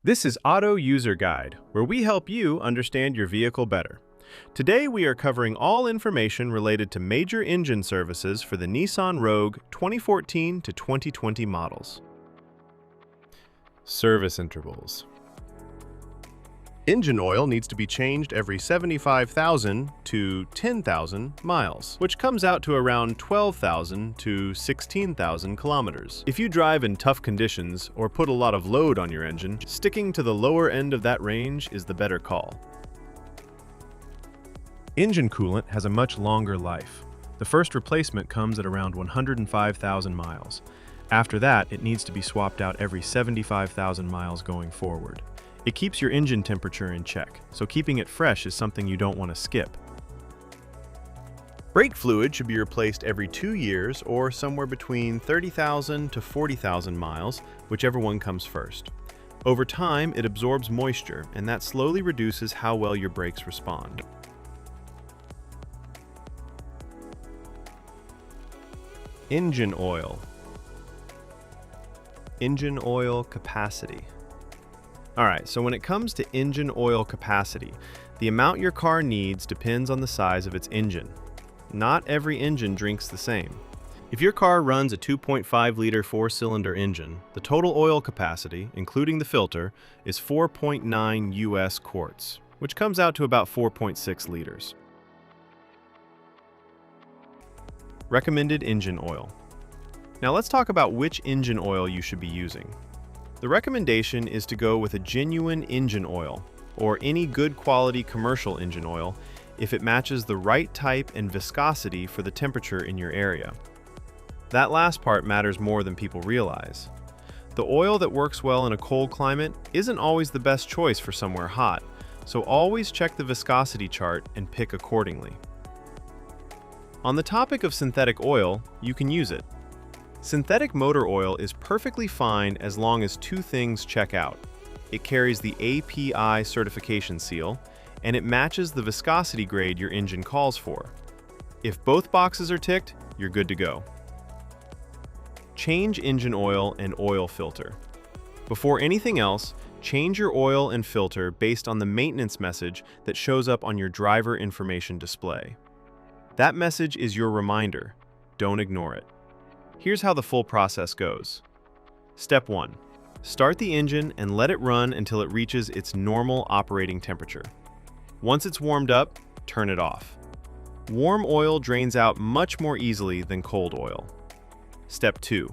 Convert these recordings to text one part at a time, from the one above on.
This is Auto User Guide, where we help you understand your vehicle better. Today we are covering all information related to major engine services for the Nissan Rogue 2014 to 2020 models. Service intervals. Engine oil needs to be changed every 75,000 to 10,000 miles, which comes out to around 12,000 to 16,000 kilometers. If you drive in tough conditions or put a lot of load on your engine, sticking to the lower end of that range is the better call. Engine coolant has a much longer life. The first replacement comes at around 105,000 miles. After that, it needs to be swapped out every 75,000 miles going forward. It keeps your engine temperature in check, so keeping it fresh is something you don't want to skip. Brake fluid should be replaced every 2 years or somewhere between 30,000 to 40,000 miles, whichever one comes first. Over time, it absorbs moisture, and that slowly reduces how well your brakes respond. Engine oil. Engine oil capacity. Alright, so when it comes to engine oil capacity, the amount your car needs depends on the size of its engine. Not every engine drinks the same. If your car runs a 2.5-liter four-cylinder engine, the total oil capacity, including the filter, is 4.9 US quarts, which comes out to about 4.6 liters. Recommended engine oil. Now let's talk about which engine oil you should be using. The recommendation is to go with a genuine engine oil, or any good quality commercial engine oil, if it matches the right type and viscosity for the temperature in your area. That last part matters more than people realize. The oil that works well in a cold climate isn't always the best choice for somewhere hot, so always check the viscosity chart and pick accordingly. On the topic of synthetic oil, you can use it. Synthetic motor oil is perfectly fine as long as two things check out. It carries the API certification seal, and it matches the viscosity grade your engine calls for. If both boxes are ticked, you're good to go. Change engine oil and oil filter. Before anything else, change your oil and filter based on the maintenance message that shows up on your driver information display. That message is your reminder. Don't ignore it. Here's how the full process goes. Step 1. Start the engine and let it run until it reaches its normal operating temperature. Once it's warmed up, turn it off. Warm oil drains out much more easily than cold oil. Step 2.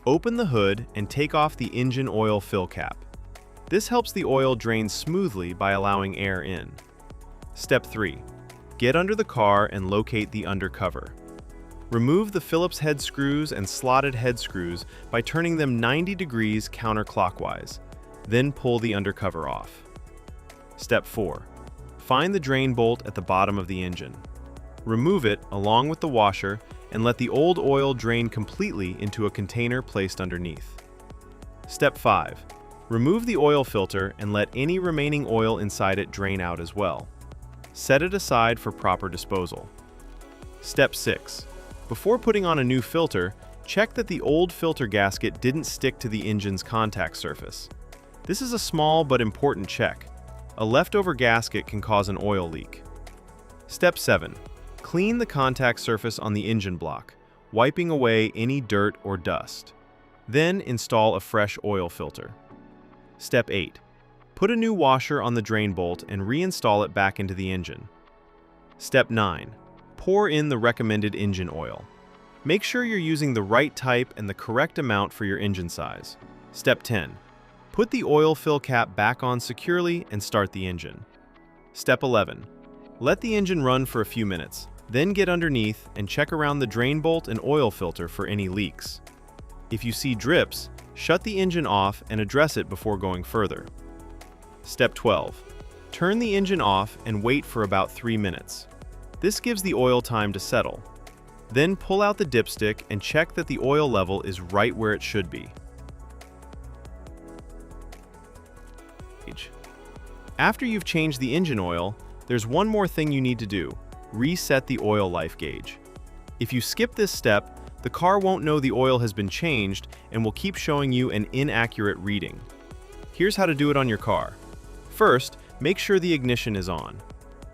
Open the hood and take off the engine oil fill cap. This helps the oil drain smoothly by allowing air in. Step 3. Get under the car and locate the undercover. Remove the Phillips head screws and slotted head screws by turning them 90 degrees counterclockwise. Then pull the undercover off. Step 4. Find the drain bolt at the bottom of the engine. Remove it along with the washer and let the old oil drain completely into a container placed underneath. Step 5. Remove the oil filter and let any remaining oil inside it drain out as well. Set it aside for proper disposal. Step 6. Before putting on a new filter, check that the old filter gasket didn't stick to the engine's contact surface. This is a small but important check. A leftover gasket can cause an oil leak. Step 7. Clean the contact surface on the engine block, wiping away any dirt or dust. Then install a fresh oil filter. Step 8. Put a new washer on the drain bolt and reinstall it back into the engine. Step 9. Pour in the recommended engine oil. Make sure you're using the right type and the correct amount for your engine size. Step 10. Put the oil fill cap back on securely and start the engine. Step 11. Let the engine run for a few minutes, then get underneath and check around the drain bolt and oil filter for any leaks. If you see drips, shut the engine off and address it before going further. Step 12. Turn the engine off and wait for about 3 minutes. This gives the oil time to settle. Then pull out the dipstick and check that the oil level is right where it should be. After you've changed the engine oil, there's one more thing you need to do: reset the oil life gauge. If you skip this step, the car won't know the oil has been changed and will keep showing you an inaccurate reading. Here's how to do it on your car. First, make sure the ignition is on.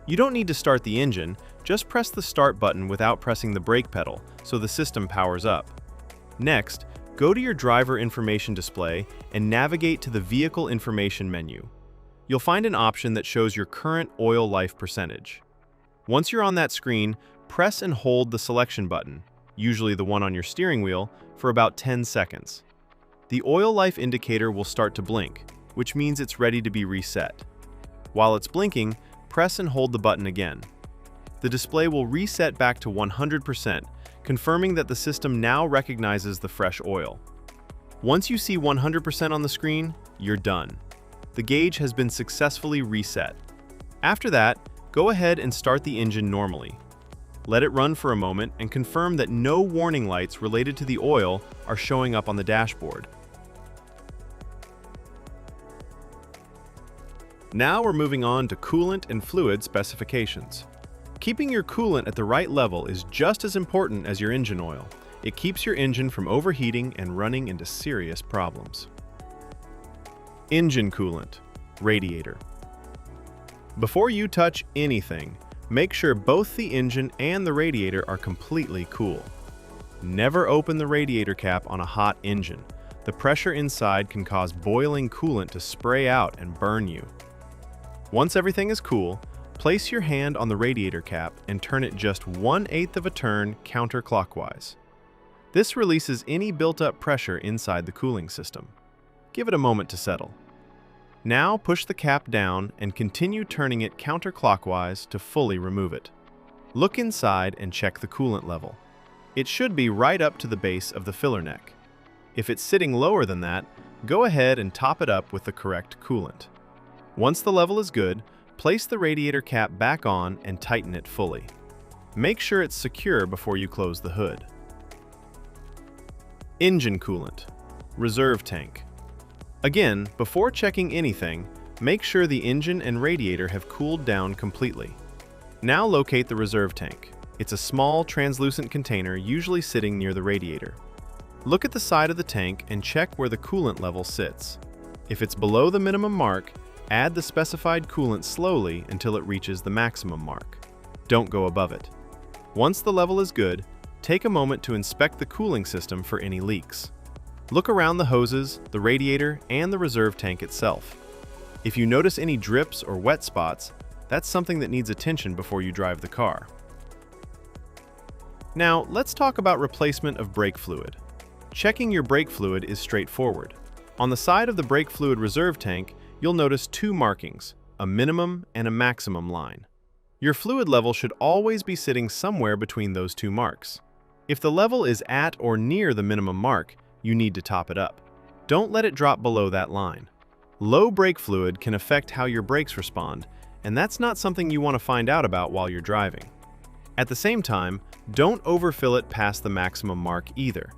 You don't need to start the engine, just press the start button without pressing the brake pedal so the system powers up. Next, go to your driver information display and navigate to the vehicle information menu. You'll find an option that shows your current oil life percentage. Once you're on that screen, press and hold the selection button, usually the one on your steering wheel, for about 10 seconds. The oil life indicator will start to blink, which means it's ready to be reset. While it's blinking, press and hold the button again. The display will reset back to 100%, confirming that the system now recognizes the fresh oil. Once you see 100% on the screen, you're done. The gauge has been successfully reset. After that, go ahead and start the engine normally. Let it run for a moment and confirm that no warning lights related to the oil are showing up on the dashboard. Now we're moving on to coolant and fluid specifications. Keeping your coolant at the right level is just as important as your engine oil. It keeps your engine from overheating and running into serious problems. Engine coolant, radiator. Before you touch anything, make sure both the engine and the radiator are completely cool. Never open the radiator cap on a hot engine. The pressure inside can cause boiling coolant to spray out and burn you. Once everything is cool, place your hand on the radiator cap and turn it just 1/8 of a turn counterclockwise. This releases any built-up pressure inside the cooling system. Give it a moment to settle. Now push the cap down and continue turning it counterclockwise to fully remove it. Look inside and check the coolant level. It should be right up to the base of the filler neck. If it's sitting lower than that, go ahead and top it up with the correct coolant. Once the level is good, place the radiator cap back on and tighten it fully. Make sure it's secure before you close the hood. Engine coolant, reserve tank. Again, before checking anything, make sure the engine and radiator have cooled down completely. Now locate the reserve tank. It's a small, translucent container usually sitting near the radiator. Look at the side of the tank and check where the coolant level sits. If it's below the minimum mark, add the specified coolant slowly until it reaches the maximum mark. Don't go above it. Once the level is good, take a moment to inspect the cooling system for any leaks. Look around the hoses, the radiator, and the reserve tank itself. If you notice any drips or wet spots, that's something that needs attention before you drive the car. Now, let's talk about replacement of brake fluid. Checking your brake fluid is straightforward. On the side of the brake fluid reserve tank, you'll notice two markings, a minimum and a maximum line. Your fluid level should always be sitting somewhere between those two marks. If the level is at or near the minimum mark, you need to top it up. Don't let it drop below that line. Low brake fluid can affect how your brakes respond, and that's not something you want to find out about while you're driving. At the same time, don't overfill it past the maximum mark either.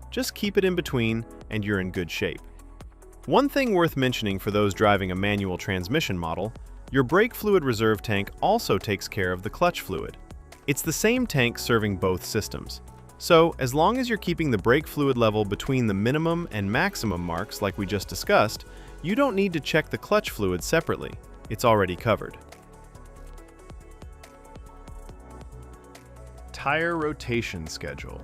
Just keep it in between and you're in good shape. One thing worth mentioning for those driving a manual transmission model, your brake fluid reserve tank also takes care of the clutch fluid. It's the same tank serving both systems. So, as long as you're keeping the brake fluid level between the minimum and maximum marks like we just discussed, you don't need to check the clutch fluid separately. It's already covered. Tire rotation schedule.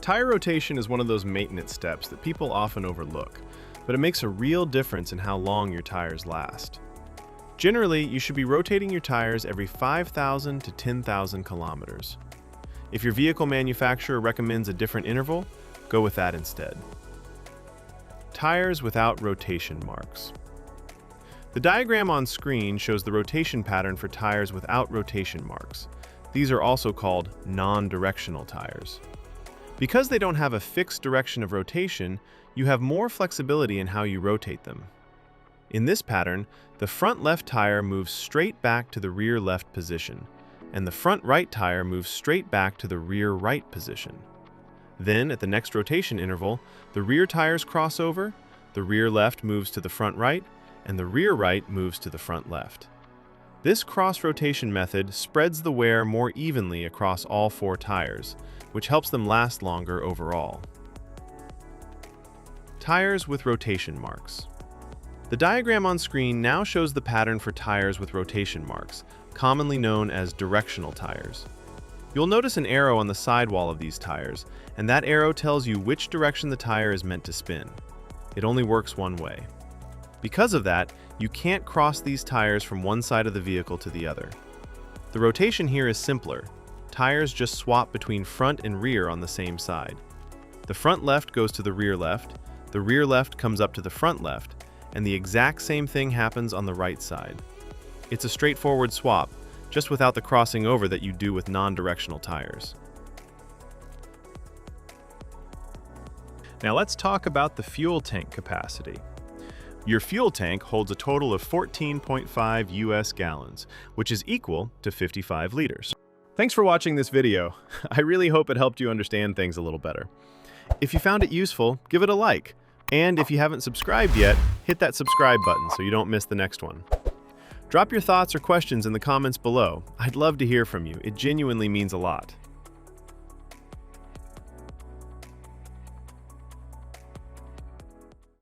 Tire rotation is one of those maintenance steps that people often overlook, but it makes a real difference in how long your tires last. Generally, you should be rotating your tires every 5,000 to 10,000 kilometers. If your vehicle manufacturer recommends a different interval, go with that instead. Tires without rotation marks. The diagram on screen shows the rotation pattern for tires without rotation marks. These are also called non-directional tires. Because they don't have a fixed direction of rotation, you have more flexibility in how you rotate them. In this pattern, the front left tire moves straight back to the rear left position, and the front right tire moves straight back to the rear right position. Then, at the next rotation interval, the rear tires cross over, the rear left moves to the front right, and the rear right moves to the front left. This cross-rotation method spreads the wear more evenly across all four tires, which helps them last longer overall. Tires with rotation marks. The diagram on screen now shows the pattern for tires with rotation marks, commonly known as directional tires. You'll notice an arrow on the sidewall of these tires, and that arrow tells you which direction the tire is meant to spin. It only works one way. Because of that, you can't cross these tires from one side of the vehicle to the other. The rotation here is simpler. Tires just swap between front and rear on the same side. The front left goes to the rear left comes up to the front left, and the exact same thing happens on the right side. It's a straightforward swap, just without the crossing over that you do with non-directional tires. Now let's talk about the fuel tank capacity. Your fuel tank holds a total of 14.5 US gallons, which is equal to 55 liters. Thanks for watching this video. I really hope it helped you understand things a little better. If you found it useful, give it a like. And if you haven't subscribed yet, hit that subscribe button so you don't miss the next one. Drop your thoughts or questions in the comments below. I'd love to hear from you. It genuinely means a lot.